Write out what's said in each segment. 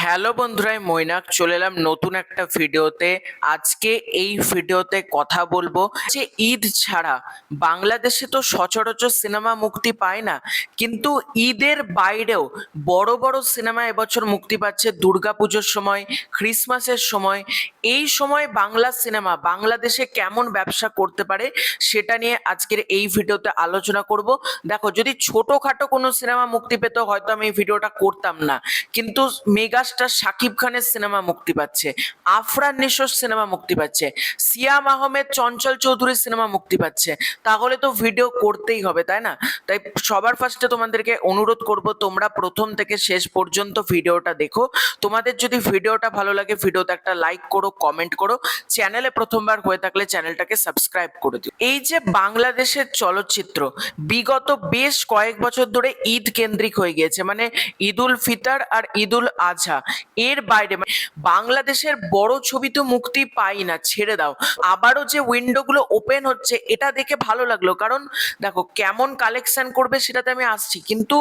Hello বন্ধুরা, আমি মৈনাক চলে এলাম নতুন একটা ভিডিওতে। আজকে এই ভিডিওতে কথা বলবো যে ঈদ ছাড়া বাংলাদেশে তো সচরাচর সিনেমা মুক্তি পায় না, কিন্তু ঈদের বাইরেও বড় বড় সিনেমা এবছর মুক্তি পাচ্ছে দুর্গাপুজোর সময়, ক্রিসমাসের সময়। এই সময় বাংলা সিনেমা বাংলাদেশে কেমন ব্যবসা করতে পারে সেটা নিয়ে আজকের এই ভিডিওতে আলোচনা করব। দেখো, যদি ছোটখাটো কোনো সিনেমা মুক্তি পেত হয়তো আমি এই ভিডিওটা করতাম না, কিন্তু মেগাস্টার শাকিব খানের সিনেমা মুক্তি পাচ্ছে, আফরান নিশোর সিনেমা মুক্তি পাচ্ছে, সিয়াম আহমেদ চঞ্চল চৌধুরীর সিনেমা মুক্তি পাচ্ছে, তাহলে তো ভিডিও করতেই হবে, তাই না? তাই সবার ফার্স্টে তোমাদেরকে অনুরোধ করব, তোমরা প্রথম থেকে শেষ পর্যন্ত ভিডিওটা দেখো। তোমাদের যদি ভিডিওটা ভালো লাগে ভিডিওতে একটা লাইক করো, কমেন্ট করো, চ্যানেলে প্রথমবার হয়ে থাকলে চ্যানেলটাকে সাবস্ক্রাইব করে দিও। এই যে বাংলাদেশের চলচ্চিত্র বিগত বেশ কয়েক বছর ধরে ঈদ কেন্দ্রিক হয়ে গিয়েছে, মানে ঈদ উল ফিতর আর ঈদ উল আজহা, এর বাইরে বাংলাদেশের বড় ছবি তো মুক্তি পাই না, ছেড়ে দাও। আবারও যে উইন্ডোগুলো ওপেন হচ্ছে এটা দেখে ভালো লাগলো, কারণ দেখো কেমন কালেকশন করবে সেটাতে আমি আসছি, কিন্তু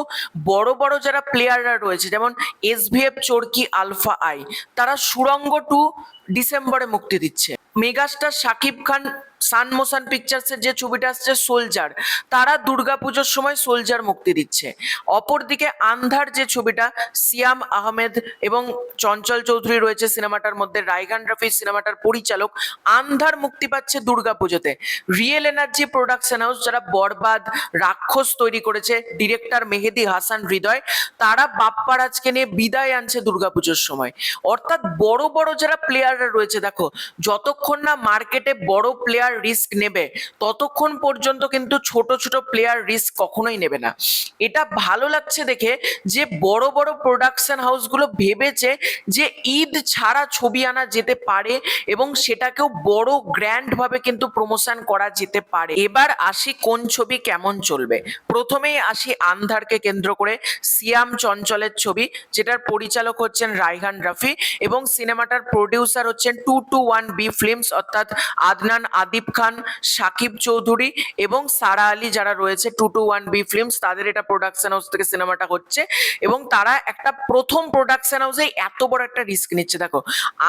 বড় বড় যারা প্লেয়াররা রয়েছে যেমন এসভিএফ চরকি আলফা আই, তারা সুড়ঙ্গ 2 ডিসেম্বরে মুক্তি দিচ্ছে। মেগাস্টার শাকিব খান সান মোশন পিকচার্সের যে ছবিটা আসছে সোলজার, তারা দুর্গাপুজোর সময় সোলজার মুক্তি দিচ্ছে। অপরদিকে আন্ধার যে ছবিটা, সিয়াম আহমেদ এবং চঞ্চল চৌধুরী রয়েছে সিনেমাটার মধ্যে, রায়হান রাফি সিনেমাটার পরিচালক, আন্ধার মুক্তি পাচ্ছে দুর্গাপুজোতে। রিয়েল এনার্জি প্রোডাকশন হাউস, যারা বরবাদ, রাক্ষস তৈরি করেছে, ডিরেক্টর মেহেদি হাসান হৃদয়, তারা বাপ্পারাজকে নিয়ে বিদায় আনছে দুর্গাপুজোর সময়। অর্থাৎ বড় বড় যারা প্লেয়াররা রয়েছে, দেখো যতক্ষণ না মার্কেটে বড় প্লেয়ার রিস্ক নেবে ততক্ষণ পর্যন্ত কিন্তু ছোট ছোট প্লেয়ার রিস্ক কখনোই নেবে না। এটা ভালো লাগছে দেখে যে বড় বড় প্রোডাকশন হাউসগুলো ভেবেছে যে ঈদ ছাড়া ছবি আনা যেতে পারে এবং সেটাকেও বড় গ্র্যান্ড ভাবে কিন্তু প্রমোশন করা যেতে পারে। এবার আসি কোন ছবি কেমন চলবে। প্রথমেই আসি আন্ধারকে কেন্দ্র করে সিয়াম চঞ্চলের ছবি, যেটার পরিচালক হচ্ছেন রায়হান রাফি এবং সিনেমাটার প্রডিউসার হচ্ছেন 221B ফিল্মস, অর্থাৎ আদনান আদিব খান, সাকিব চৌধুরী এবং সারা আলী যারা রয়েছে 221B ফিল্মস, তাদের এটা প্রোডাকশন হাউস থেকে সিনেমাটা হচ্ছে এবং তারা একটা প্রথম প্রোডাকশন হাউসে এত বড় একটা রিস্ক নিচ্ছে। দেখো,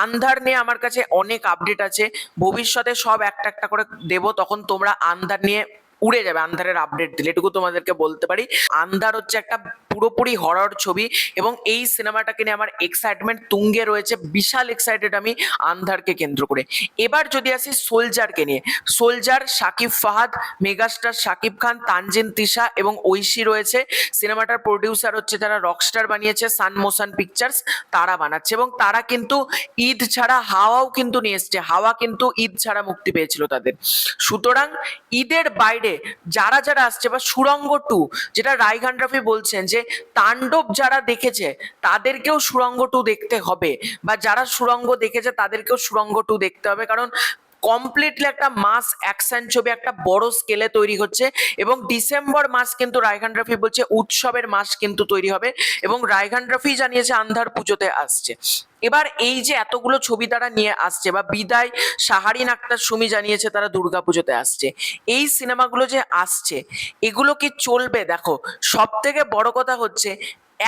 আন্ধার নিয়ে আমার কাছে অনেক আপডেট আছে, ভবিষ্যতে সব একটা একটা করে দেবো, তখন তোমরা আন্ধার নিয়ে উড়ে যাবে আন্ধারের আপডেট দিলে, এটুকু তোমাদেরকে বলতে পারি। আন্ধার হচ্ছে একটা পুরোপুরি হরর ছবি এবং এই সিনেমাটাকে নিয়ে আমার এক্সাইটমেন্ট তুঙ্গে রয়েছে, বিশাল এক্সাইটেড আমি আন্ধারকে কেন্দ্র করে। এবার যদি আসি সোলজারকে নিয়ে, সোলজার শাকিব ফাহাদ, মেগাস্টার শাকিব খান, তানজিন তিশা এবং ঐশী রয়েছে। সিনেমাটার প্রডিউসার হচ্ছে যারা রকস্টার বানিয়েছে, সান মোশন পিকচার্স, তারা বানাচ্ছে এবং তারা কিন্তু ঈদ ছাড়া হাওয়াও কিন্তু নিয়ে এসছে, হাওয়া কিন্তু ঈদ ছাড়া মুক্তি পেয়েছিল তাদের। সুতরাং ঈদের বাইরে যারা যারা আসছে, বা সুড়ঙ্গ 2, যেটা রায়হান রাফি বলছেন যে তাণ্ডব যারা দেখেছে তাদেরকেও সুড়ঙ্গ 2 দেখতে হবে, বা যারা সুড়ঙ্গ দেখেছে তাদেরকেও সুড়ঙ্গ 2 দেখতে হবে, কারণ কমপ্লিটলি একটা মাস অ্যাকশন ছবি একটা বড় স্কেলে তৈরি হচ্ছে এবং ডিসেম্বর মাস কিন্তু রায়হান রাফি বলছে উৎসবের মাস কিন্তু তৈরি হবে এবং রায়হান রাফি জানিয়েছে আন্ধার পুজোতে আসছে। এবার এই যে এতগুলো ছবি তারা নিয়ে আসছে, বা বিদায়, শাহারিন আক্তার সুমি জানিয়েছে তারা দুর্গাপুজোতে আসছে, এই সিনেমাগুলো যে আসছে এগুলো কি চলবে? দেখো, সব থেকে বড় কথা হচ্ছে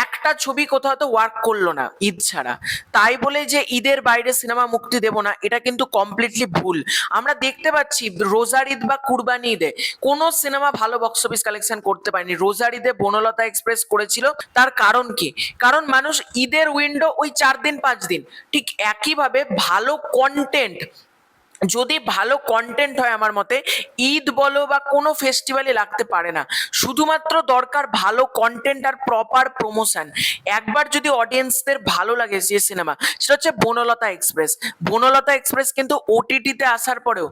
একটা ছবি কোথাও তো ওয়ার্ক করলো না ঈদ ছাড়া, তাই বলে যে ঈদের বাইরে সিনেমা মুক্তি দেব না, এটা কিন্তু কমপ্লিটলি ভুল। আমরা দেখতে পাচ্ছি রোজার ঈদ বা কুরবানি ঈদে কোনো সিনেমা ভালো বক্স অফিস কালেকশন করতে পারেনি। রোজার ঈদে বনলতা এক্সপ্রেস করেছিল, তার কারণ কি? কারণ মানুষ ঈদের উইন্ডো ওই 4 দিন 5 দিন, ঠিক একইভাবে ভালো কন্টেন্ট, যদি ভালো কন্টেন্ট হয় আমার মতে ঈদ বলো বা কোনো ফেস্টিভ্যালে লাগতে পারে না, শুধুমাত্র দরকার ভালো কন্টেন্ট আর প্রপার প্রমোশন। একবার যদি অডিয়েন্সদের ভালো লাগে যে সিনেমা, সেটা হচ্ছে বনলতা এক্সপ্রেস। বনলতা এক্সপ্রেস কিন্তু ওটিটিতে আসার পরেও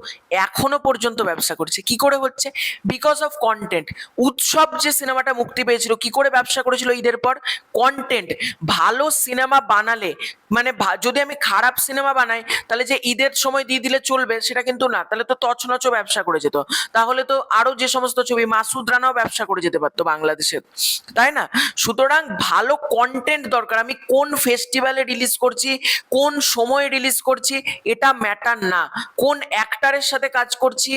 এখনো পর্যন্ত ব্যবসা করছে। কি করে হচ্ছে? Because of content. উৎসব যে সিনেমাটা মুক্তি পেয়েছিল কি করে ব্যবসা করেছিল ঈদের পর? কন্টেন্ট। ভালো সিনেমা বানালে, মানে যদি আমি খারাপ সিনেমা বানাই তাহলে যে ঈদের সময় দিয়ে দিলে চলবে সেটা কিন্তু না, তাহলে তো তছনছ ব্যবসা করে যেত, তাহলে তো আরো যে সমস্ত ছবি মাসুদ রানাও ব্যবসা করে যেতে পারতো বাংলাদেশে, তাই না? সুতরাং ভালো কন্টেন্ট দরকার। আমি কোন ফেস্টিভ্যালে রিলিজ করছি, কোন সময়ে রিলিজ করছি, এটা ম্যাটার না। কোন অ্যাক্টারের সাথে কাজ করছি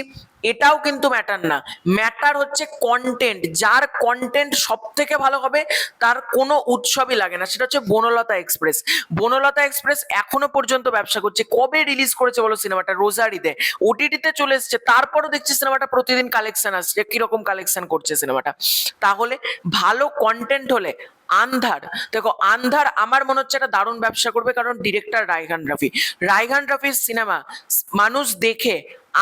এটাও কিন্তু ম্যাটার না, ম্যাটার হচ্ছে কন্টেন্ট। যার কন্টেন্ট সব থেকে ভালো হবে তার কোনো উৎসবই লাগে না, সেটা হচ্ছে বনলতা এক্সপ্রেস। বনলতা এক্সপ্রেস এখনো পর্যন্ত ব্যবসা করছে। কবে রিলিজ করেছে বলো সিনেমাটা? রোজার ঈদে ওটিটিতে চলে এসছে, তারপরও দেখছি সিনেমাটা প্রতিদিন কালেকশন আসছে। কিরকম কালেকশন করছে সিনেমাটা? তাহলে ভালো কন্টেন্ট হলে আন্ধার, দেখো আন্ধার আমার মনে হচ্ছে একটা দারুণ ব্যবসা করবে, কারণ ডিরেক্টর রায়হান রাফি। রায়হান রাফির সিনেমা মানুষ দেখে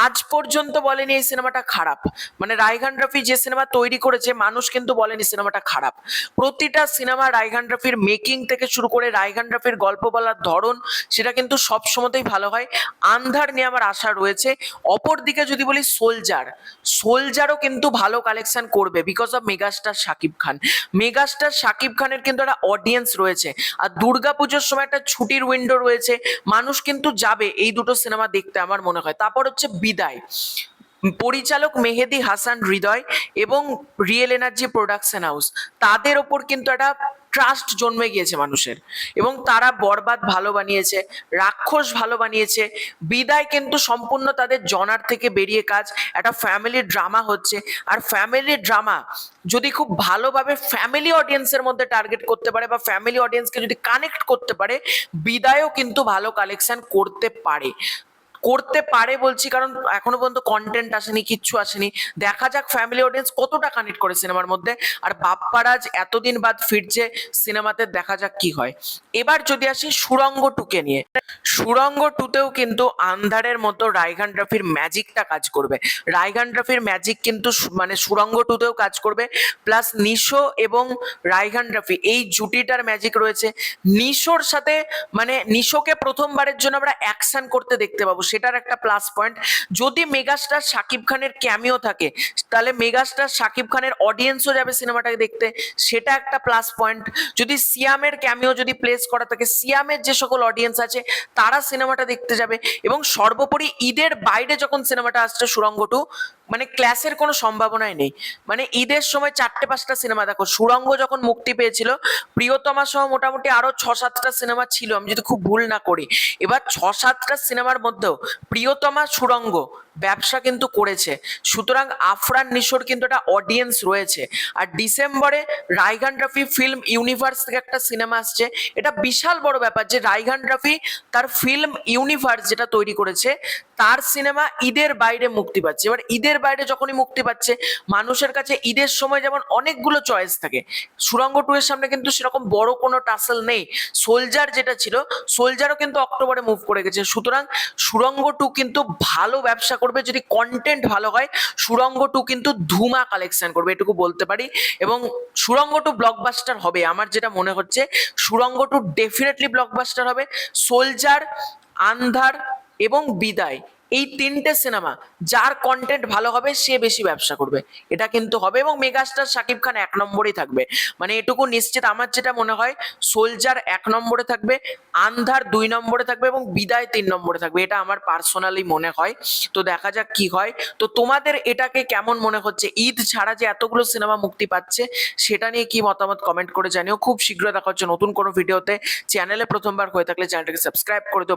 আজ পর্যন্ত বলেনি এই সিনেমাটা খারাপ। মানে রায়হান রাফি যে সিনেমা তৈরি করেছে মানুষ কিন্তু বলেনি সিনেমাটা খারাপ। প্রতিটা সিনেমা রায়হান রাফির মেকিং থেকে শুরু করে রায়হান রাফির গল্প বলার ধরন সেটা কিন্তু সব সময়তেই ভালো হয়। আন্ধার নিয়ে আমার আশা রয়েছে। অপরদিকে যদি বলি সোলজার, সোলজারও কিন্তু ভালো কালেকশন করবে because of megastar Shakib Khan. Megastar Shakib খানের কিন্তু একটা অডিয়েন্স রয়েছে, আর দুর্গাপুজোর সময় একটা ছুটির উইন্ডো রয়েছে, মানুষ কিন্তু যাবে এই দুটো সিনেমা দেখতে আমার মনে হয়। তারপর হচ্ছে বিদায়, পরিচালক মেহেদী হাসান হৃদয় এবং রিয়েল এনার্জি প্রোডাকশন হাউস, তাদের ওপর কিন্তু একটা ট্রাস্ট জন্মে গিয়েছে মানুষের, এবং তারা বরবাদ ভালো বানিয়েছে, রাক্ষস ভালো বানিয়েছে। বিদায় কিন্তু সম্পূর্ণ তাদের জনার থেকে বেরিয়ে কাজ, একটা ফ্যামিলি ড্রামা হচ্ছে। আর ফ্যামিলি ড্রামা যদি খুব ভালোভাবে ফ্যামিলি অডিয়েন্সের মধ্যে টার্গেট করতে পারে বা ফ্যামিলি অডিয়েন্সকে যদি কানেক্ট করতে পারে, বিদায়ও কিন্তু ভালো কালেকশন করতে পারে। করতে পারে বলছি কারণ এখনো পর্যন্ত কন্টেন্ট আসেনি, কিচ্ছু আসেনি। দেখা যাক ফ্যামিলি অডিয়েন্স কতটা কানেক্ট করে সিনেমার মধ্যে। আর বাপ্পারাজ এতদিন বাদ ফিরছে সিনেমাতে, দেখা যাক কি হয়। এবার যদি আসি সুড়ঙ্গ টুকে নিয়ে, সুড়ঙ্গ টুতেও কিন্তু আন্ধারের মতো রায়হান রাফির ম্যাজিকটা কাজ করবে। রায়হান রাফির ম্যাজিক কিন্তু মানে সুড়ঙ্গ টুতেও কাজ করবে। প্লাস নিশো এবং রায়হান রাফি এই জুটিটার ম্যাজিক রয়েছে। নিশোর সাথে মানে নিশোকে প্রথমবারের জন্য আমরা অ্যাকশন করতে দেখতে পাবো, সেটার একটা প্লাস পয়েন্ট। যদি মেগাস্টার শাকিব খানের ক্যামিও থাকে তাহলে মেগাস্টার শাকিব খানের অডিয়েন্সও যাবে সিনেমাটাকে দেখতে, সেটা একটা প্লাস পয়েন্ট। যদি সিয়ামের ক্যামিও যদি প্লেস করা থাকে, সিয়ামের যে সকল অডিয়েন্স আছে তারা সিনেমাটা দেখতে যাবে। এবং সর্বোপরি ঈদের বাইরে যখন সিনেমাটা আসছে সুড়ঙ্গ টু, মানে ক্লাসের কোনো সম্ভাবনাই নেই। মানে ঈদের সময় 4-5টা সিনেমা, দেখো সুড়ঙ্গ যখন মুক্তি পেয়েছিল প্রিয়তমা সহ মোটামুটি আরো 6-7টা সিনেমা ছিল আমি যদি খুব ভুল না করি। এবার 6-7টা সিনেমার মধ্যেও প্রিয়তমা সুড়ঙ্গ ব্যবসা কিন্তু করেছে। সুতরাং আফরান নিশোর কিন্তু একটা অডিয়েন্স রয়েছে। আর ডিসেম্বরে রায়হান রাফি ফিল্ম ইউনিভার্স থেকে একটা সিনেমা আসছে। এটা বিশাল বড় ব্যাপার যে রায়হান রাফি তার ফিল্ম ইউনিভার্স যেটা তৈরি করেছে তার সিনেমা ঈদের বাইরে মুক্তি পাচ্ছে। এবার ঈদের বাইরে যখনই মুক্তি পাচ্ছে মানুষের কাছে ঈদের সময় যেমন অনেকগুলো চয়েস থাকে, সুড়ঙ্গ টু এর সামনে কিন্তু সেরকম বড় কোনো টাসেল নেই। সোলজার যেটা ছিল, সোলজারও কিন্তু অক্টোবরে মুভ করে গেছে। সুতরাং সুড়ঙ্গ টু কিন্তু ভালো ব্যবসা করবে যদি কন্টেন্ট ভালো হয়। সুড়ঙ্গ টু কিন্তু ধুমা কালেকশন করবে এটুকু বলতে পারি। এবং সুড়ঙ্গ টু ব্লকবাস্টার হবে আমার যেটা মনে হচ্ছে, সুড়ঙ্গ টু ডেফিনেটলি ব্লকবাস্টার হবে। সোলজার, আন্ধার এবং বিদায়, এই 3টে সিনেমা যার কন্টেন্ট ভালো হবে সে বেশি ব্যবসা করবে, এটা কিন্তু হবে। এবং মেগাস্টার শাকিব খান 1 নম্বরেই থাকবে, মানে এটুকু নিশ্চিত। আমার যেটা মনে হয় সোলজার 1 নম্বরে থাকবে, আন্ধার 2 নম্বরে থাকবে এবং বিদায় 3 নম্বরে থাকবে, এটা আমার পার্সোনালি মনে হয়। তো দেখা যাক কি হয়। তো তোমাদের এটাকে কেমন মনে হচ্ছে? ঈদ ছাড়া যে এতগুলো সিনেমা মুক্তি পাচ্ছে সেটা নিয়ে কি মতামত কমেন্ট করে জানিও। খুব শীঘ্রই দেখা হচ্ছে নতুন কোনো ভিডিওতে। চ্যানেলে প্রথমবার হয়ে থাকলে চ্যানেলটাকে সাবস্ক্রাইব করে দিও।